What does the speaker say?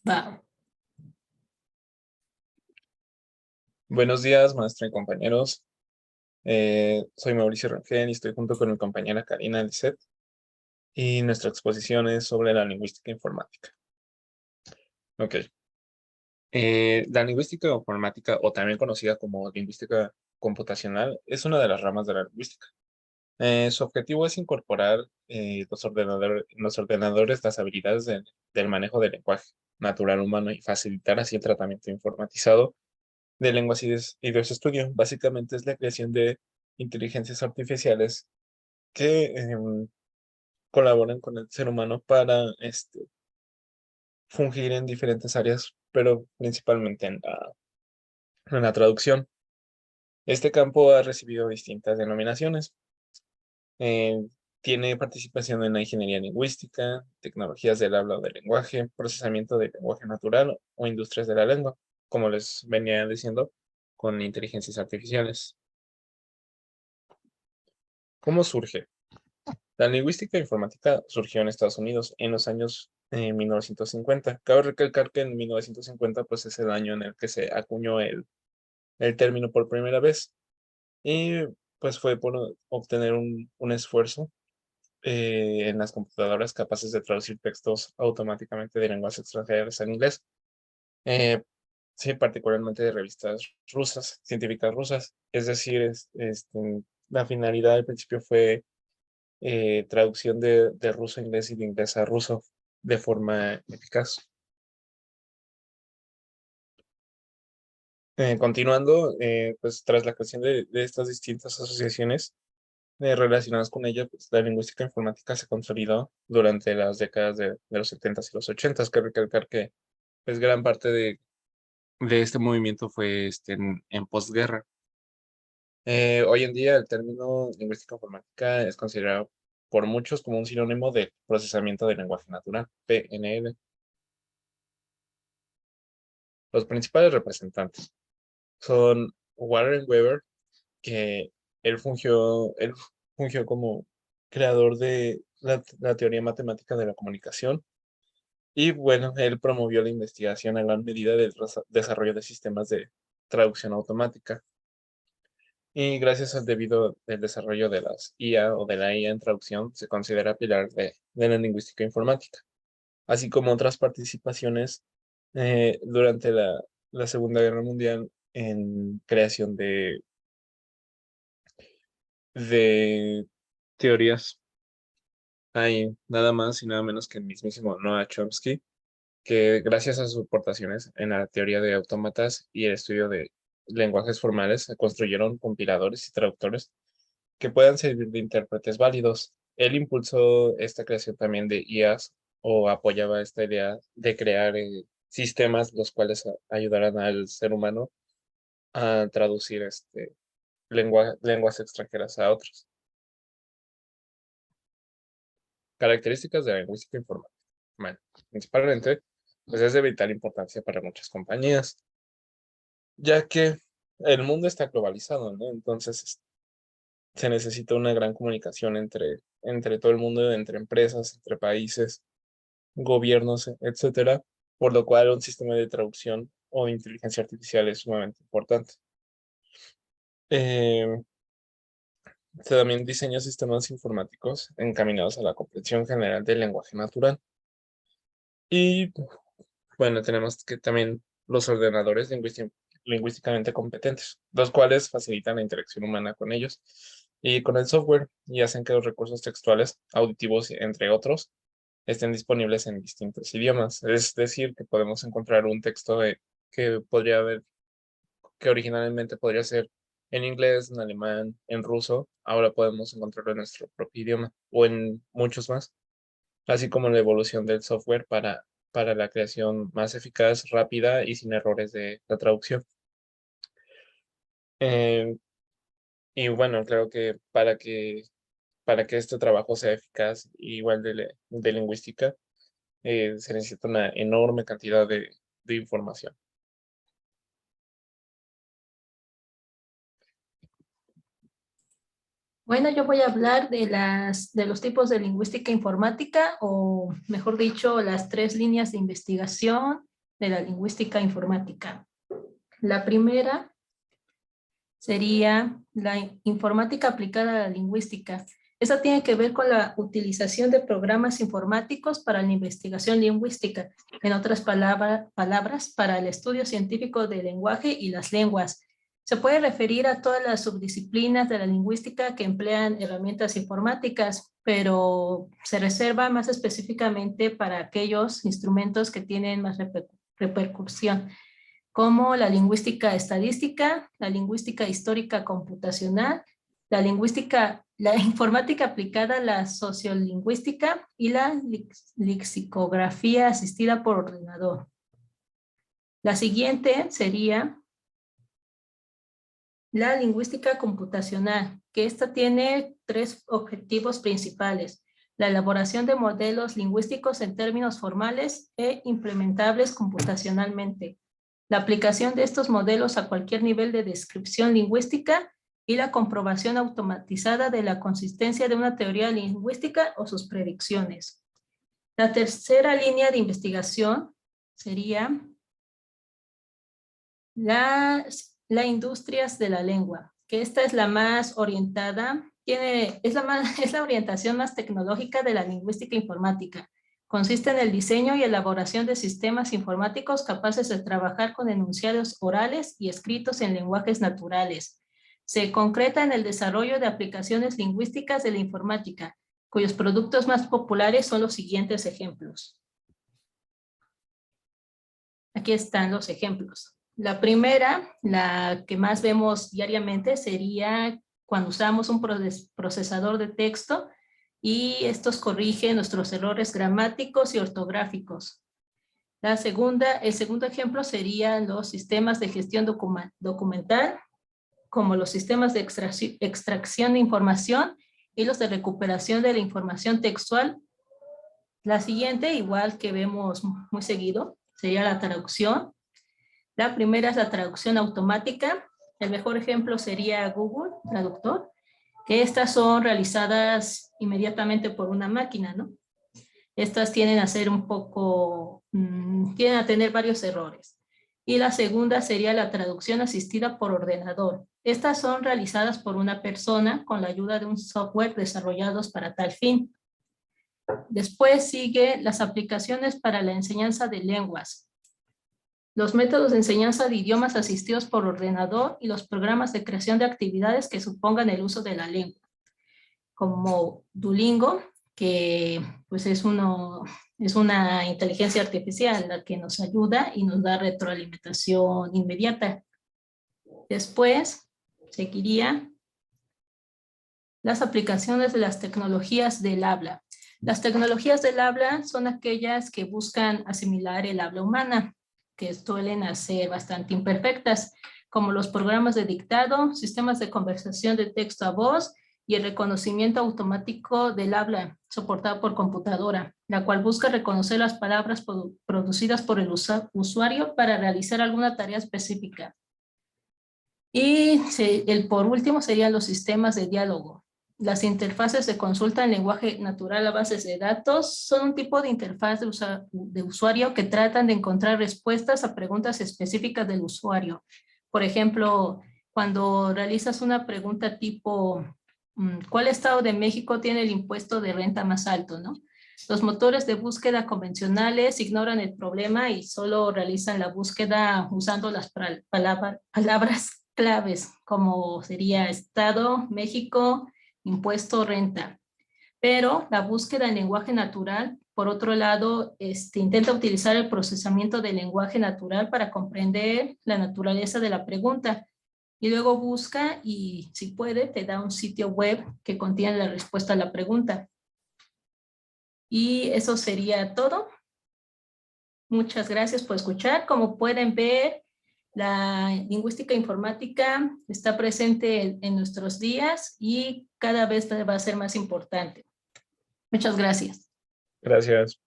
Va. Buenos días, maestra y compañeros. Soy Mauricio Rangel y estoy junto con mi compañera Karina Lisset y nuestra exposición es sobre la lingüística informática. Ok. La lingüística informática, o también conocida como lingüística computacional, es una de las ramas de la lingüística. Su objetivo es incorporar los ordenadores las habilidades del manejo del lenguaje natural humano y facilitar así el tratamiento informatizado de lenguas y de su estudio. Básicamente es la creación de inteligencias artificiales que colaboran con el ser humano para fungir en diferentes áreas, pero principalmente en la traducción. Este campo ha recibido distintas denominaciones. Eh, Tiene participación en la ingeniería lingüística, tecnologías del habla o del lenguaje, procesamiento del lenguaje natural o industrias de la lengua, como les venía diciendo, con inteligencias artificiales. ¿Cómo surge? La lingüística informática surgió en Estados Unidos en los años 1950. Cabe recalcar que en 1950 pues, es el año en el que se acuñó el término por primera vez. Y pues fue por obtener un esfuerzo en las computadoras capaces de traducir textos automáticamente de lenguas extranjeras en inglés. Eh, sí, particularmente de revistas rusas, científicas rusas. Es decir, la finalidad al principio fue traducción de ruso a inglés y de inglés a ruso de forma eficaz. Continuando, pues tras la creación de estas distintas asociaciones relacionadas con ella, pues, la lingüística informática se consolidó durante las décadas de los 70s y los 80s. Que recalcar que pues, gran parte de este movimiento fue en posguerra. Hoy en día el término lingüística informática es considerado por muchos como un sinónimo de procesamiento de lenguaje natural, PNL. Los principales representantes son Warren Weber, que él fungió como creador de la teoría matemática de la comunicación. Y bueno, él promovió la investigación a gran medida del desarrollo de sistemas de traducción automática. Y gracias al debido del desarrollo de las IA o de la IA en traducción, se considera pilar de la lingüística informática, así como otras participaciones durante la Segunda Guerra Mundial en creación de teorías. Hay nada más y nada menos que el mismísimo Noah Chomsky, que gracias a sus aportaciones en la teoría de autómatas y el estudio de lenguajes formales, se construyeron compiladores y traductores que puedan servir de intérpretes válidos. Él impulsó esta creación también de IAs o apoyaba esta idea de crear sistemas los cuales ayudaran al ser humano a traducir lenguas extranjeras a otros. Características de la lingüística informática. Bueno, principalmente, pues es de vital importancia para muchas compañías, ya que el mundo está globalizado, ¿no? Entonces, se necesita una gran comunicación entre todo el mundo, entre empresas, entre países, gobiernos, etcétera, por lo cual un sistema de traducción o de inteligencia artificial es sumamente importante. Eh, Se también diseña sistemas informáticos encaminados a la comprensión general del lenguaje natural. Y bueno, tenemos que también los ordenadores lingüísticamente competentes, los cuales facilitan la interacción humana con ellos y con el software y hacen que los recursos textuales, auditivos, entre otros, estén disponibles en distintos idiomas. Es decir, que podemos encontrar un texto que podría haber, que originalmente podría ser en inglés, en alemán, en ruso, ahora podemos encontrarlo en nuestro propio idioma o en muchos más, así como la evolución del software para la creación más eficaz, rápida y sin errores de la traducción. Eh, y bueno, creo que para que este trabajo sea eficaz, igual de lingüística, se necesita una enorme cantidad de información. Bueno, yo voy a hablar de los tipos de lingüística informática, o mejor dicho, las tres líneas de investigación de la lingüística informática. La primera sería la informática aplicada a la lingüística. Esta tiene que ver con la utilización de programas informáticos para la investigación lingüística, en otras palabras, para el estudio científico del lenguaje y las lenguas. Se puede referir a todas las subdisciplinas de la lingüística que emplean herramientas informáticas, pero se reserva más específicamente para aquellos instrumentos que tienen más repercusión, como la lingüística estadística, la lingüística histórica computacional, la informática aplicada a la sociolingüística y la lexicografía asistida por ordenador. La siguiente sería la lingüística computacional, que esta tiene 3 objetivos principales: la elaboración de modelos lingüísticos en términos formales e implementables computacionalmente, la aplicación de estos modelos a cualquier nivel de descripción lingüística y la comprobación automatizada de la consistencia de una teoría lingüística o sus predicciones. La tercera línea de investigación sería las industrias de la lengua, que esta es la más orientada, es la orientación más tecnológica de la lingüística informática. Consiste en el diseño y elaboración de sistemas informáticos capaces de trabajar con enunciados orales y escritos en lenguajes naturales. Se concreta en el desarrollo de aplicaciones lingüísticas de la informática, cuyos productos más populares son los siguientes ejemplos. Aquí están los ejemplos. La primera, la que más vemos diariamente, sería cuando usamos un procesador de texto y estos corrigen nuestros errores gramáticos y ortográficos. El segundo ejemplo serían los sistemas de gestión documental, como los sistemas de extracción de información y los de recuperación de la información textual. La siguiente, igual que vemos muy seguido, sería la traducción. La primera es la traducción automática. El mejor ejemplo sería Google Traductor, que estas son realizadas inmediatamente por una máquina, ¿no? Estas tienden a ser tienden a tener varios errores. Y la segunda sería la traducción asistida por ordenador. Estas son realizadas por una persona con la ayuda de un software desarrollados para tal fin. Después sigue las aplicaciones para la enseñanza de lenguas, los métodos de enseñanza de idiomas asistidos por ordenador y los programas de creación de actividades que supongan el uso de la lengua, como Duolingo, que pues es una inteligencia artificial la que nos ayuda y nos da retroalimentación inmediata. Después seguiría las aplicaciones de las tecnologías del habla. Las tecnologías del habla son aquellas que buscan asimilar el habla humana, que suelen ser bastante imperfectas, como los programas de dictado, sistemas de conversación de texto a voz y el reconocimiento automático del habla soportado por computadora, la cual busca reconocer las palabras producidas por el usuario para realizar alguna tarea específica. Y por último serían los sistemas de diálogo. Las interfaces de consulta en lenguaje natural a bases de datos son un tipo de interfaz de usuario que tratan de encontrar respuestas a preguntas específicas del usuario. Por ejemplo, cuando realizas una pregunta tipo, ¿cuál estado de México tiene el impuesto de renta más alto, no? Los motores de búsqueda convencionales ignoran el problema y solo realizan la búsqueda usando las palabras claves, como sería Estado, México, impuesto, renta. Pero la búsqueda en lenguaje natural, por otro lado, intenta utilizar el procesamiento del lenguaje natural para comprender la naturaleza de la pregunta. Y luego busca y, si puede, te da un sitio web que contiene la respuesta a la pregunta. Y eso sería todo. Muchas gracias por escuchar. Como pueden ver, la lingüística informática está presente en nuestros días y cada vez va a ser más importante. Muchas gracias. Gracias.